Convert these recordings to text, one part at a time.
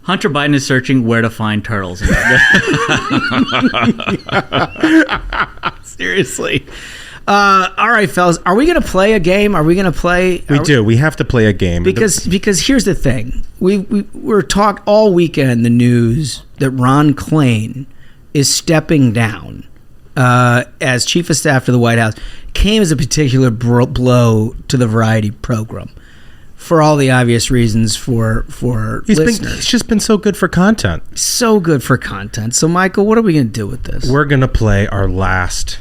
Hunter Biden is searching where to find turtles. Seriously. All right, fellas. Are we going to play a game? We do. We have to play a game. Because here's the thing. We're talking all weekend, the news that Ron Klain is stepping down as chief of staff to the White House came as a particular blow to the Variety program. For all the obvious reasons for listeners. He's just been so good for content. So good for content. So, Michael, what are we going to do with this? We're going to play our last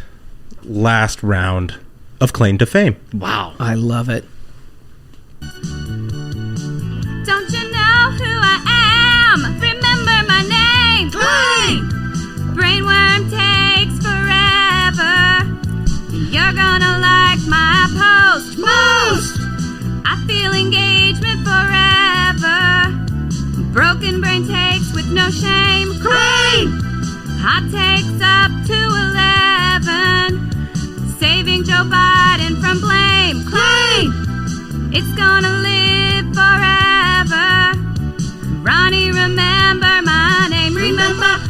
round of Claim to Fame. Wow. I love it. Don't you know who I am? Remember my name. Klain! Brainworm takes forever. You're gonna like my post most. I feel engagement forever. Broken brain takes with no shame. Klain! Hot takes up to 11. Saving Joe Biden from blame. Klain! It's gonna live forever. Ronnie, remember my name. Remember.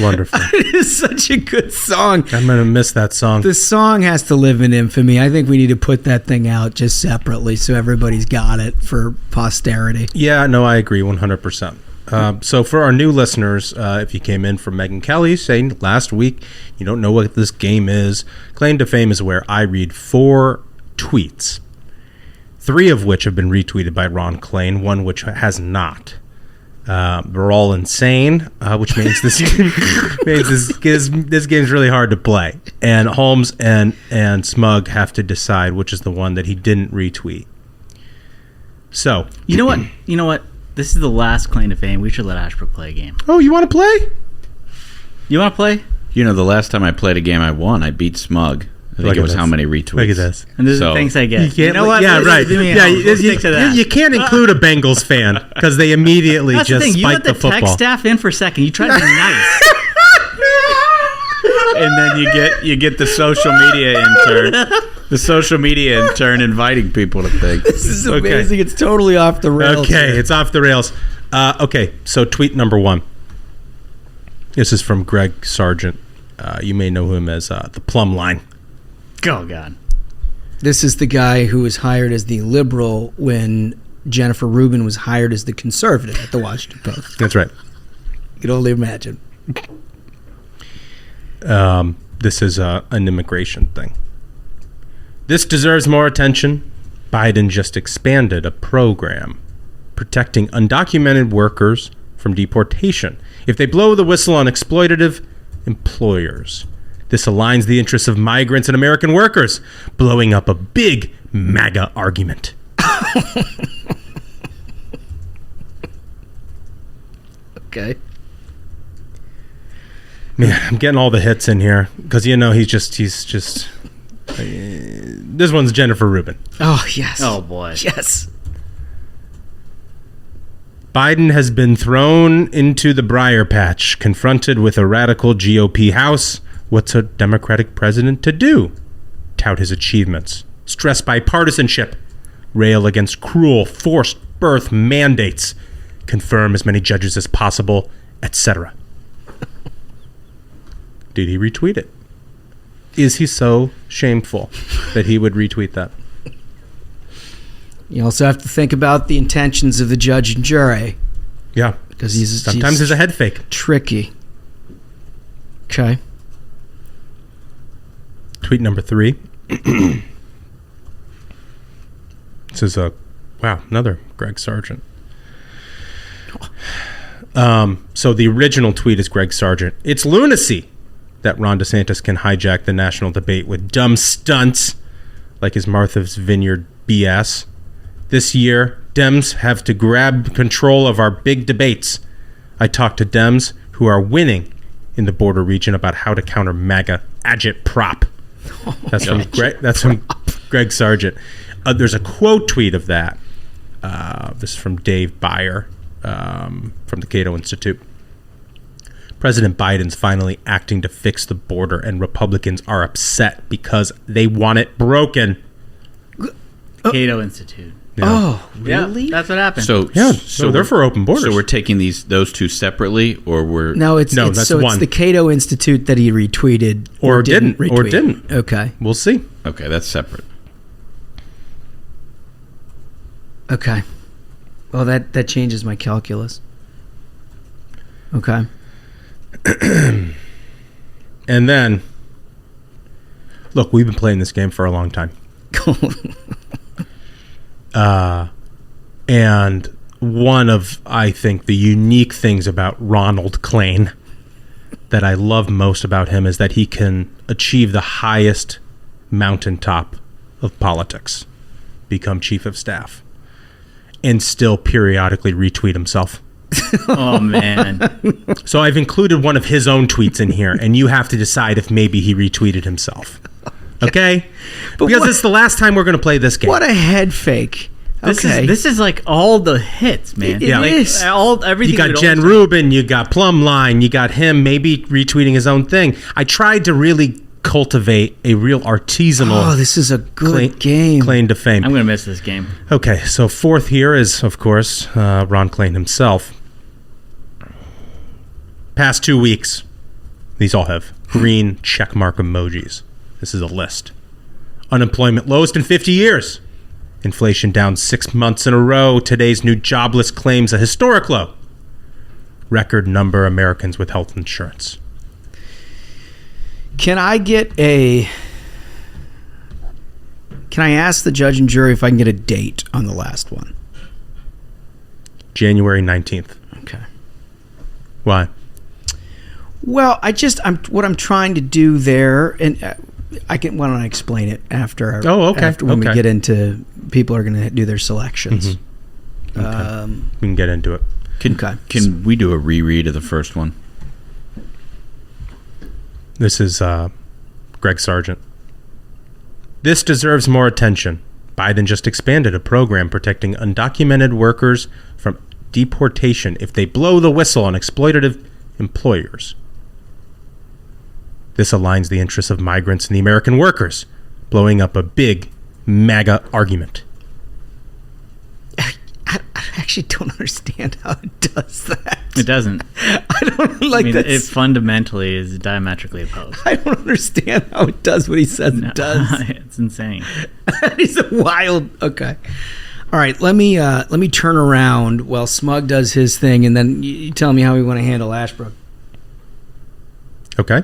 Wonderful. It is such a good song. I'm going to miss that song. The song has to live in infamy. I think we need to put that thing out just separately so everybody's got it for posterity. Yeah, no, I agree 100%. So for our new listeners, if you came in from Megyn Kelly saying last week you don't know what this game is, Claim to Fame is where I read 4 tweets, 3 of which have been retweeted by Ron Klain, 1 which has not. They're all insane, which means this game's really hard to play. And Holmes and Smug have to decide which is the one that he didn't retweet. So You know what? This is the last Claim to Fame. We should let Ashbrook play a game. Oh, you want to play? You want to play? You know, the last time I played a game I won, I beat Smug. I think it was how many retweets. Look at this. And this is the things I get. You know what? Yeah, right. Yeah, you can't include a Bengals fan because they immediately That's just the thing. You spike let the the football. tech staff in for a second. You try to be nice. And then you get the social media intern. The social media intern inviting people to things. This is amazing. It's totally off the rails. Okay, it's off the rails. Okay, so tweet number 1. This is from Greg Sargent. You may know him as the Plumb Line. Oh, God. This is the guy who was hired as the liberal when Jennifer Rubin was hired as the conservative at the Washington Post. That's right. You can only imagine. This is an immigration thing. This deserves more attention. Biden just expanded a program protecting undocumented workers from deportation if they blow the whistle on exploitative employers. This aligns the interests of migrants and American workers, blowing up a big MAGA argument. Okay. Man, I'm getting all the hits in here because he's just. This one's Jennifer Rubin. Oh, yes. Oh, boy. Yes. Biden has been thrown into the briar patch, confronted with a radical GOP House. What's a Democratic president to do? Tout his achievements, stress bipartisanship, rail against cruel forced birth mandates, confirm as many judges as possible, etc. Did he retweet it? Is he so shameful that he would retweet that? You also have to think about the intentions of the judge and jury. Yeah. Because sometimes he's a head fake. Tricky. Okay. Tweet number 3. This is another Greg Sargent. So the original tweet is Greg Sargent. It's lunacy that Ron DeSantis can hijack the national debate with dumb stunts like his Martha's Vineyard BS. This year, Dems have to grab control of our big debates. I talked to Dems who are winning in the border region about how to counter MAGA agitprop. That's from Greg Sargent. There's a quote tweet of that. This is from Dave Beyer from the Cato Institute. President Biden's finally acting to fix the border, and Republicans are upset because they want it broken. Cato Institute. Yeah. Oh, really? Yeah, that's what happened. So they're for open borders. So we're taking those two separately, or we're No, it's that's so one. it's the Cato Institute that he retweeted Or didn't, or retweet. didn't. Okay. We'll see. okay. That's separate. Okay. Well, that changes my calculus. Okay. And then, look, we've been playing this game for a long time. And one of, I think, the unique things about Ronald Klain that I love most about him is that he can achieve the highest mountaintop of politics, become chief of staff, and still periodically retweet himself. Oh, man. So I've included one of his own tweets in here, and you have to decide if maybe he retweeted himself. Okay? Because what- it's the last time we're going to play this game. What a head fake. Okay. This is like all the hits, man. It Yeah. Like, is. everything. You got we'd Jen always- Rubin, you got Plumline, you got him maybe retweeting his own thing. I tried to really cultivate a real artisanal Oh, this is a good game. claim to fame. I'm going to miss this game. Okay, so fourth here is, of course, Ron Klain himself. Past 2 weeks, these all have green checkmark emojis. This is a list. Unemployment lowest in 50 years. Inflation down 6 months in a row. Today's new jobless claims a historic low. Record number of Americans with health insurance. Can I ask the judge and jury if I can get a date on the last one? January 19th. Okay. Why? Well, what I'm trying to do there, and why don't I explain it after? Oh, okay. After when we Okay. get into, people are going to do their selections. We can get into it. Can we do a reread of the first one? This is Greg Sargent. This deserves more attention. Biden just expanded a program protecting undocumented workers from deportation if they blow the whistle on exploitative employers. This aligns the interests of migrants and the American workers, blowing up a big MAGA argument. I actually don't understand how it does that. It doesn't. I don't like that. It fundamentally is diametrically opposed. I don't understand how it does what he says it does. It's insane. He's a wild. Okay. All right. Let me turn around while Smug does his thing, and then you tell me how we want to handle Ashbrook. Okay.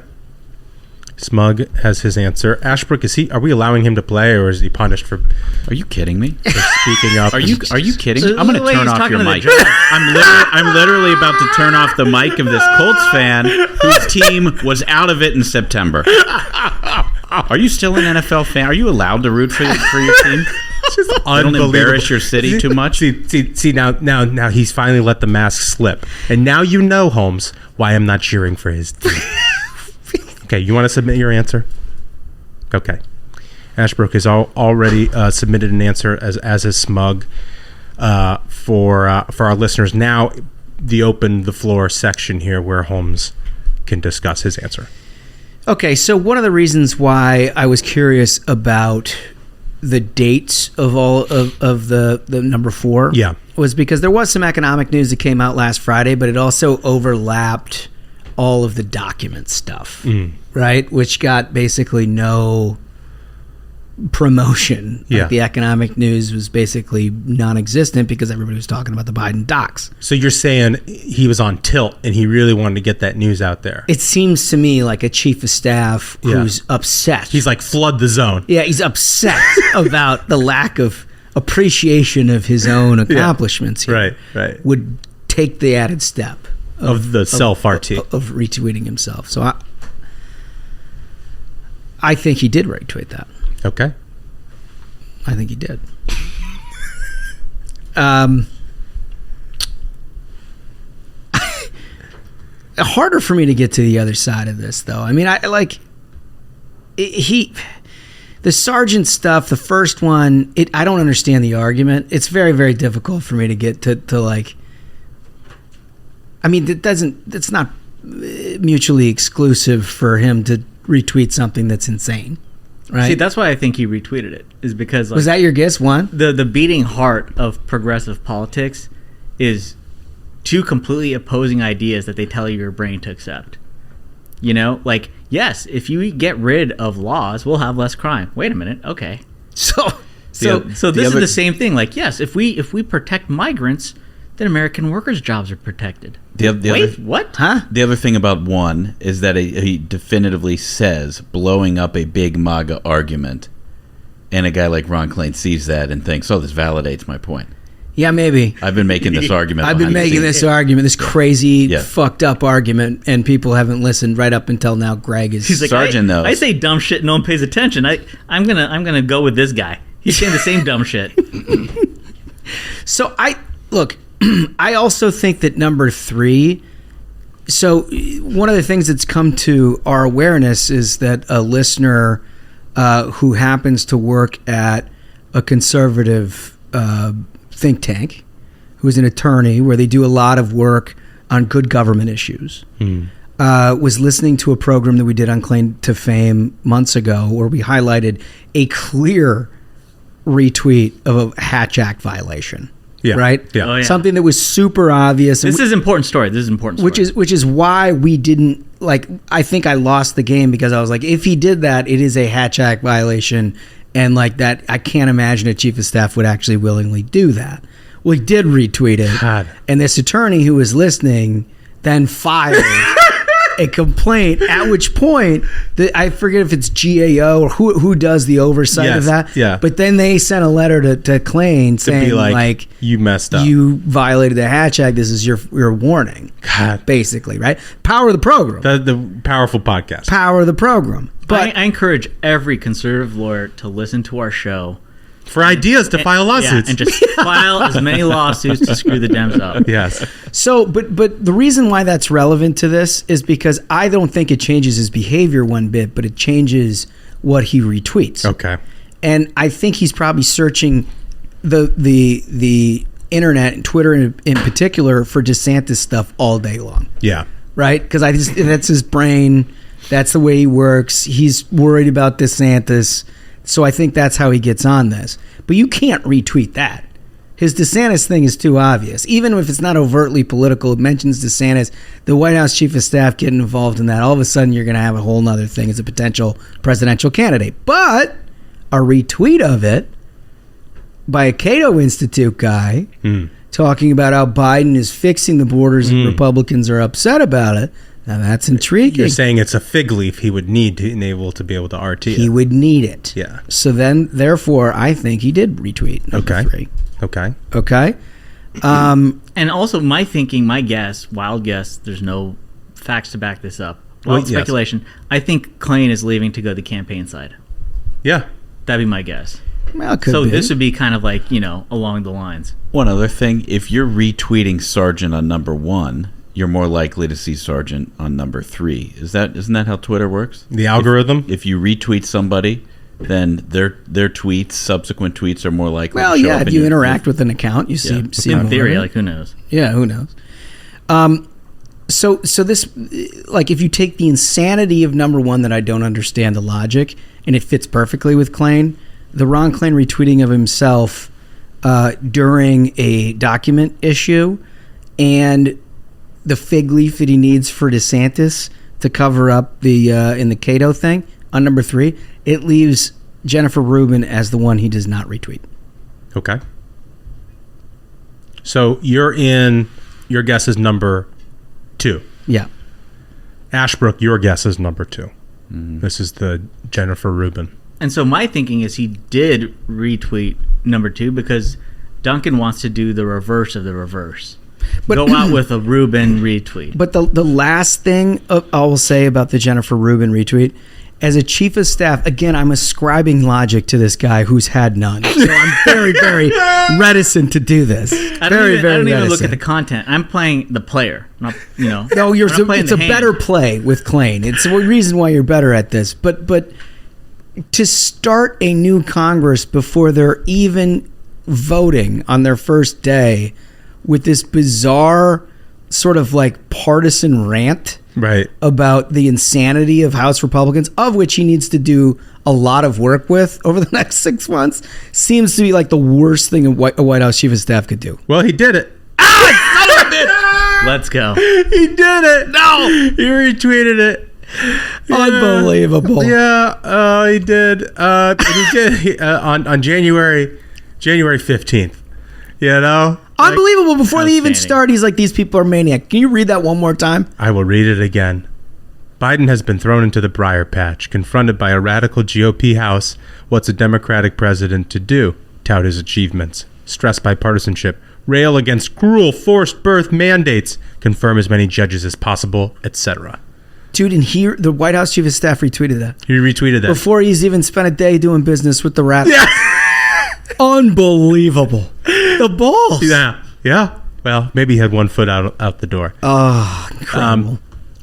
Smug has his answer. Ashbrook, are we allowing him to play, or is he punished for Are you kidding me? speaking up? Are you kidding? So I'm going the to way turn he's off talking your to the mic. judge. I'm literally about to turn off the mic of this Colts fan whose team was out of it in September. Are you still an NFL fan? Are you allowed to root for your team? Just Don't embarrass your city too much. See now he's finally let the mask slip, and now you know, Holmes, why I'm not cheering for his team. Okay, you want to submit your answer? Okay, Ashbrook has already submitted an answer as is Smug. For our listeners, now the floor section here where Holmes can discuss his answer. Okay, so one of the reasons why I was curious about the dates of all of the number 4 was because there was some economic news that came out last Friday, but it also overlapped all of the document stuff, right? Which got basically no promotion. Yeah. Like the economic news was basically non-existent because everybody was talking about the Biden docs. So you're saying he was on tilt and he really wanted to get that news out there. It seems to me like a chief of staff who's upset. He's like, flood the zone. Yeah, he's upset about the lack of appreciation of his own accomplishments here. Right. Would take the added step Of the self-RT. of retweeting himself. So I think he did retweet that. Okay. I think he did. Harder for me to get to the other side of this, though. I mean, the Sargent stuff, the first one, I don't understand the argument. It's very, very difficult for me to get to like. I mean, it's not mutually exclusive for him to retweet something that's insane. right? See, that's why I think he retweeted it. Is because Was that your guess? One? the beating heart of progressive politics is two completely opposing ideas that they tell your brain to accept. You know, like, yes, if you get rid of laws, we'll have less crime. Wait a minute, okay. So This is the same thing. Like, yes, if we protect migrants, then American workers' jobs are protected. What? huh? The other thing about one is that he definitively says blowing up a big MAGA argument, and a guy like Ron Klain sees that and thinks, "Oh, this validates my point." Yeah, maybe. I've been making this argument. I've been behind the making scenes. this argument, this crazy, Yeah. fucked up argument, and people haven't listened right up until now. Greg is. He's like, Sergeant knows. I say dumb shit, no one pays attention. I'm gonna go with this guy. He's saying the same dumb shit. So I also think that number 3. So one of the things that's come to our awareness is that a listener who happens to work at a conservative think tank, who is an attorney where they do a lot of work on good government issues, was listening to a program that we did on Klain to Fame months ago where we highlighted a clear retweet of a Hatch Act violation. Yeah. Right? Yeah. Oh, yeah. Something that was super obvious. This is an important story. Which is why we didn't, like, I think I lost the game because I was like, if he did that, it is a Hatch Act violation. And like that, I can't imagine a chief of staff would actually willingly do that. Well, he did retweet it. God. And this attorney who was listening then filed a complaint, at which point, I forget if it's GAO or who does the oversight of that. Yeah. But then they sent a letter to Klain saying, be like, you messed up. You violated the Hatch Act. This is your warning. God. Basically, right? Power of the program. The powerful podcast. Power of the program. But I encourage every conservative lawyer to listen to our show. For ideas to file lawsuits. Yeah, and just file as many lawsuits to screw the Dems up. Yes. so, but the reason why that's relevant to this is because I don't think it changes his behavior one bit, but it changes what he retweets. Okay. And I think he's probably searching the internet and Twitter in particular for DeSantis stuff all day long. Yeah. Right? Because that's his brain. That's the way he works. He's worried about DeSantis. So I think that's how he gets on this. But you can't retweet that. His DeSantis thing is too obvious. Even if it's not overtly political, it mentions DeSantis, the White House chief of staff getting involved in that. All of a sudden, you're going to have a whole nother thing as a potential presidential candidate. But a retweet of it by a Cato Institute guy talking about how Biden is fixing the borders and Republicans are upset about it. Now that's intriguing. You're saying it's a fig leaf he would need to enable to be able to RT it. He would need it. Yeah. So then, therefore, I think he did retweet number 3. Okay. Okay. And also, my thinking, my guess, wild guess, there's no facts to back this up. Wild Yes. speculation. I think Klain is leaving to go the campaign side. Yeah. That'd be my guess. Well, it could So be. this would be kind of like, along the lines. One other thing, if you're retweeting Sergeant on number 1, you're more likely to see Sergeant on number 3. Isn't that how Twitter works? The algorithm? If you retweet somebody, then their tweets, subsequent tweets, are more likely. Well, to show yeah. up If in you your interact feed. with an account, you see In more theory, of it. like, who knows? Yeah, who knows? So this, like, if you take the insanity of number 1 that I don't understand the logic, and it fits perfectly with Klain, the Ron Klain retweeting of himself during a document issue, and the fig leaf that he needs for DeSantis to cover up the in the Cato thing on number 3, it leaves Jennifer Rubin as the one he does not retweet. Okay. So your guess is number 2. Yeah. Ashbrook, your guess is number 2. This is the Jennifer Rubin. And so my thinking is he did retweet number 2 because Duncan wants to do the reverse of the reverse. But- Go out with a Rubin retweet. But the last thing I will say about the Jennifer Rubin retweet, as a chief of staff, again, I'm ascribing logic to this guy who's had none. So I'm very, very reticent to do this. I don't even look at the content. I'm playing the player, not. No, I'm not playing it's the a hand. better play with Klain. It's a reason why you're better at this. But to start a new Congress before they're even voting on their first day with this bizarre sort of like partisan rant Right. about the insanity of House Republicans, of which he needs to do a lot of work with over the next 6 months, seems to be like the worst thing a White House chief of staff could do. Well, he did it. Let's go. He did it. No. He retweeted it. Unbelievable. Yeah, he did. He did on January 15th. You know? Unbelievable. Before they even Outstanding. start, he's like, these people are maniac. Can you read that one more time? I will read it again. Biden has been thrown into the briar patch, confronted by a radical GOP House. What's a Democratic president to do? Tout his achievements, stress bipartisanship, rail against cruel forced birth mandates, confirm as many judges as possible, etc. Dude, and here, the White House chief of staff retweeted that. He retweeted that. Before he's even spent a day doing business with the rats. Yeah. Unbelievable. The balls. Yeah. Well, maybe he had 1 foot out the door. Oh, incredible.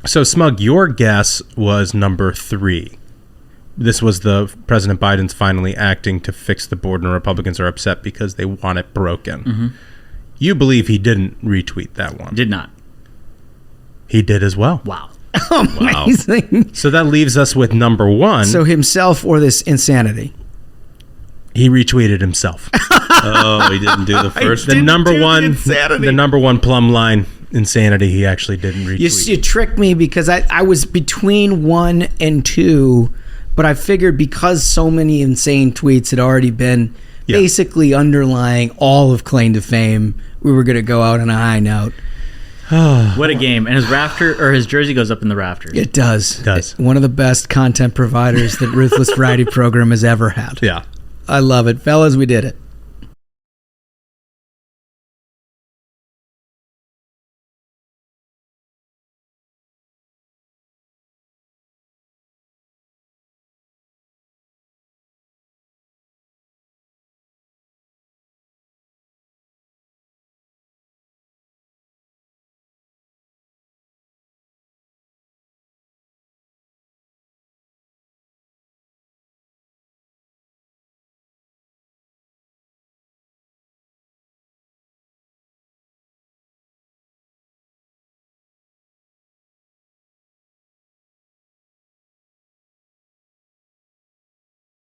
So, Smug, your guess was number 3. This was the President Biden's finally acting to fix the border, and Republicans are upset because they want it broken. Mm-hmm. You believe he didn't retweet that one. Did not. He did as well. Wow. Amazing. So that leaves us with number 1. So himself or this insanity? He retweeted himself. Oh, he didn't do the first The one. number one plumb line insanity he actually didn't retweet. You tricked me because I was between 1 and 2, but I figured because so many insane tweets had already been basically underlying all of Klain to fame, we were going to go out on a high note. What a game. And his jersey goes up in the rafters. It does. It does. One of the best content providers that Ruthless Variety program has ever had. Yeah. I love it. Fellas, we did it.